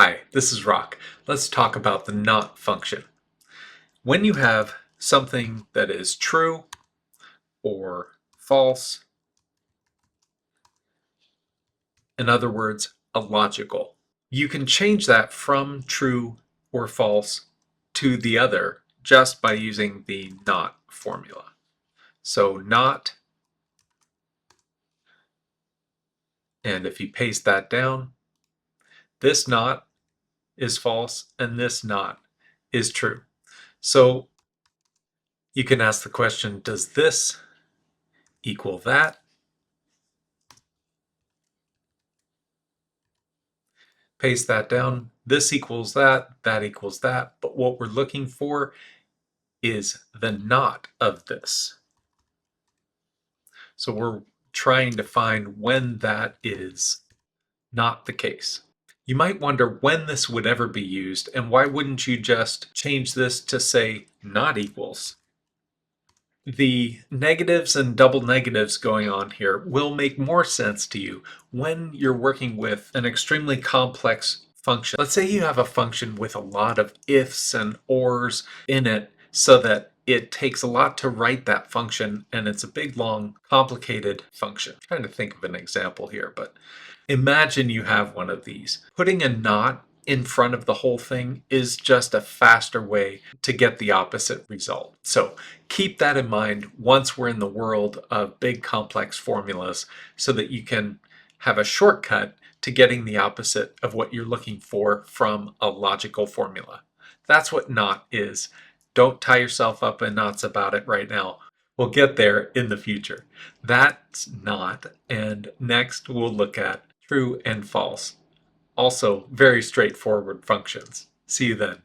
Hi, this is Rock. Let's talk about the not function. When you have something that is true or false, in other words, illogical, you can change that from true or false to the other just by using the not formula. So not, and if you paste that down, this not is false and this not is true. So you can ask the question, does this equal that? Paste that down. This equals that equals that. But what we're looking for is the not of this. So we're trying to find when that is not the case. You might wonder when this would ever be used, and why wouldn't you just change this to say not equals? The negatives and double negatives going on here will make more sense to you when you're working with an extremely complex function. Let's say you have a function with a lot of ifs and ors in it so that it takes a lot to write that function and it's a big, long, complicated function. I'm trying to think of an example here, but imagine you have one of these. Putting a not in front of the whole thing is just a faster way to get the opposite result. So keep that in mind once we're in the world of big complex formulas so that you can have a shortcut to getting the opposite of what you're looking for from a logical formula. That's what not is. Don't tie yourself up in knots about it right now. We'll get there in the future. That's not, and next we'll look at true and false. Also very straightforward functions. See you then.